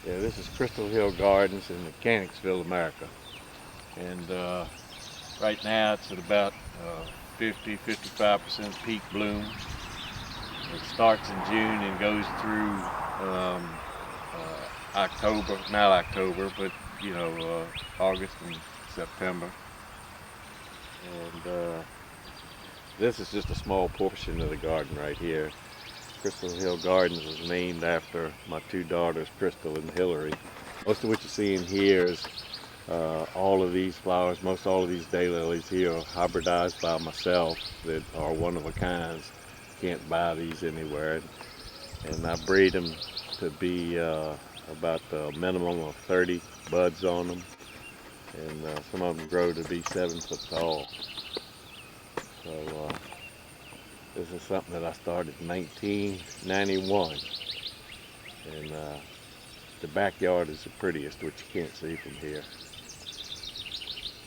Yeah, this is Crystal Hill Gardens in Mechanicsville, America. And right now it's at about 50–55% peak bloom. It starts in June and goes through October, not October, but August and September. And this is just a small portion of the garden right here. Crystal Hill Gardens was named after my two daughters, Crystal and Hillary. Most of what you see in here is all of these flowers, most all of these daylilies here are hybridized by myself that are one of a kinds. Can't buy these anywhere. And I breed them to be about a minimum of 30 buds on them. And some of them grow to be 7 foot tall. So this is something that I started in 1991. And the backyard is the prettiest, which you can't see from here.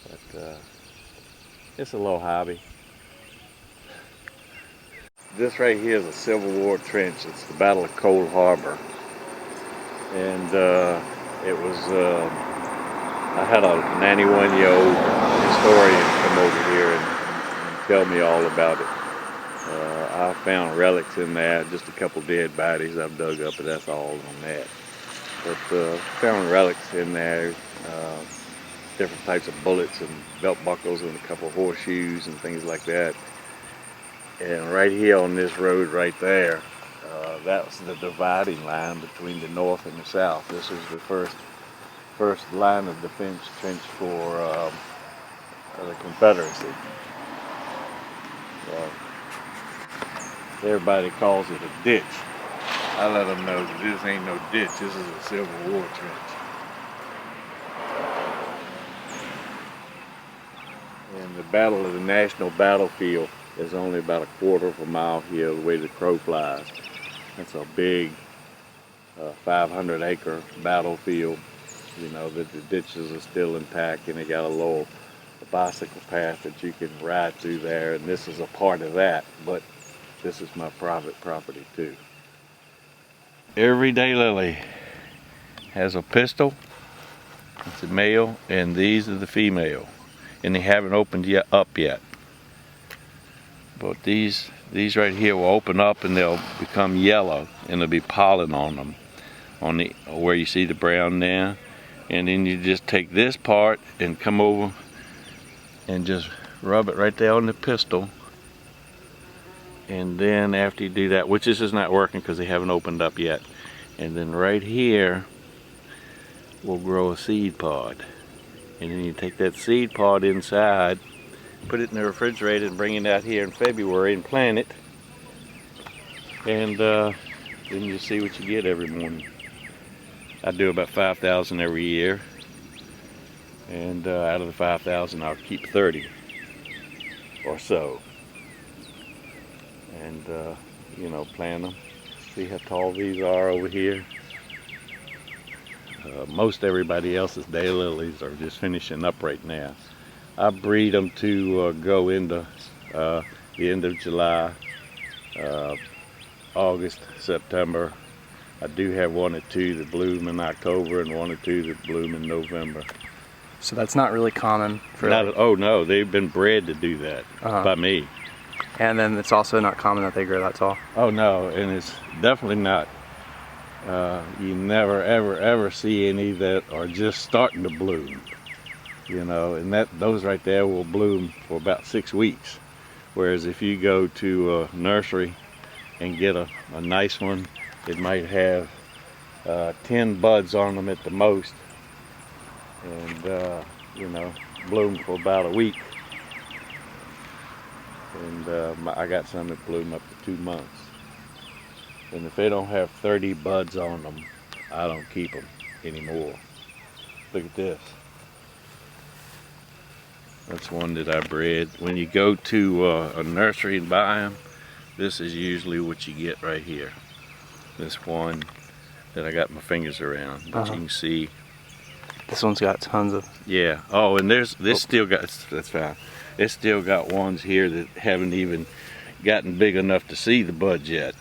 But it's a little hobby. This right here is a Civil War trench. It's the Battle of Cold Harbor. And it was, I had a 91-year-old historian come over here and tell me all about it. I found relics in there, just a couple dead bodies I've dug up, but that's all on that. But found relics in there, different types of bullets and belt buckles and a couple of horseshoes and things like that. And right here on this road right there, that's the dividing line between the North and the South. This is the first line of defense trench for the Confederacy. Everybody calls it a ditch. I let them know that this ain't no ditch, this is a Civil War trench. And the Battle of the National Battlefield is only about a quarter of a mile here the way the crow flies. That's a big 500-acre battlefield. You know, that the ditches are still intact, and they got a little bicycle path that you can ride through there, and this is a part of that, but this is my private property too. Every daylily has a pistil. It's a male, and these are the female, and they haven't opened up yet. But these right here will open up and they'll become yellow, and there'll be pollen on them, on the where you see the brown there. And then you just take this part and come over and just rub it right there on the pistil. And then after you do that, which this is not working because they haven't opened up yet, and then right here will grow a seed pod. And then you take that seed pod inside, put it in the refrigerator, and bring it out here in February and plant it. And then you see what you get every morning. I do about 5,000 every year, and out of the 5,000 I'll keep 30 or so, and plant them. See how tall these are over here. Most everybody else's daylilies are just finishing up right now. I breed them to go into the end of July, August, September. I do have one or two that bloom in October and one or two that bloom in November. So that's not really common for oh no, they've been bred to do that by me. And then it's also not common that they grow that tall. Oh no, and it's definitely not. You never ever see any that are just starting to bloom. You know, and those right there will bloom for about 6 weeks. Whereas if you go to a nursery and get a nice one, it might have 10 buds on them at the most, and bloom for about a week. And I got some that bloom up to 2 months. And if they don't have 30 buds on them, I don't keep them anymore. Look at this. That's one that I bred. When you go to a nursery and buy them, this is usually what you get right here. This one that I got my fingers around, but you can see. This one's got tons of. Yeah. Oh, and this still got. That's fine. It's still got ones here that haven't even gotten big enough to see the buds yet.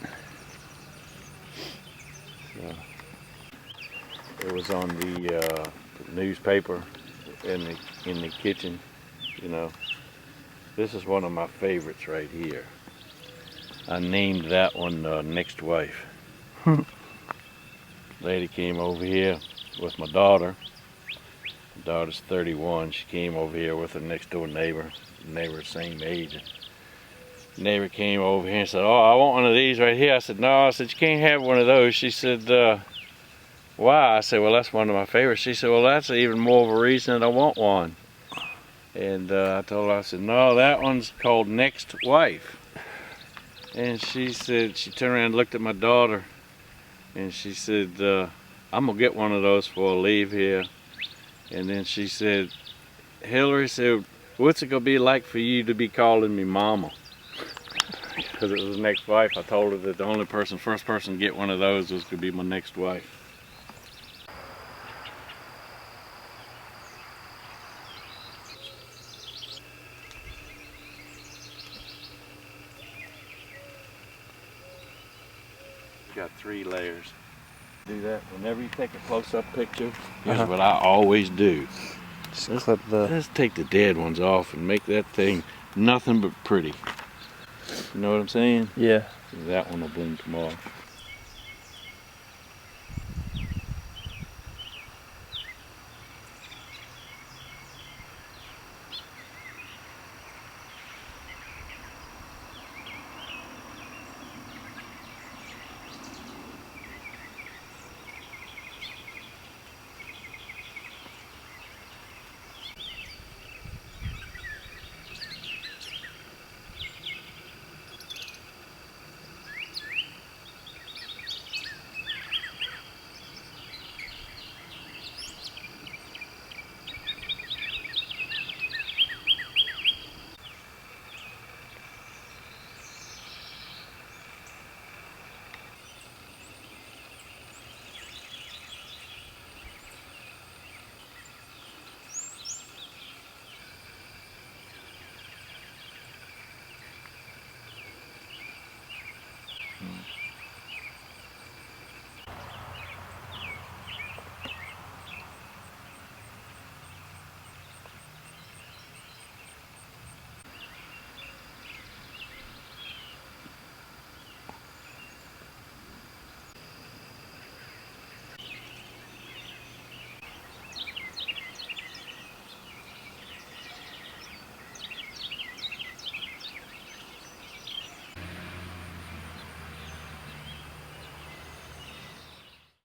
So. It was on the newspaper in the kitchen, you know. This is one of my favorites right here. I named that one Next Wife. Lady came over here with my daughter. My daughter's 31. She came over here with her next door neighbor. The neighbor same age. The neighbor came over here and said, "Oh, I want one of these right here." I said, "No," I said, "you can't have one of those." She said, "Why?" I said, "Well, that's one of my favorites." She said, "Well, that's even more of a reason that I want one." And I told her, I said, "No, that one's called Next Wife." And she said, she turned around and looked at my daughter, and she said, "I'm gonna get one of those before I leave here." And then she said, "Hillary," said, "what's it gonna be like for you to be calling me mama?" Because it was Next Wife. I told her that the only person, first person to get one of those was gonna be my next wife. Got 3 layers. Do that whenever you take a close-up picture. Here's what I always do. Just clip the. Let's take the dead ones off and make that thing nothing but pretty. You know what I'm saying? Yeah. That one will bloom tomorrow.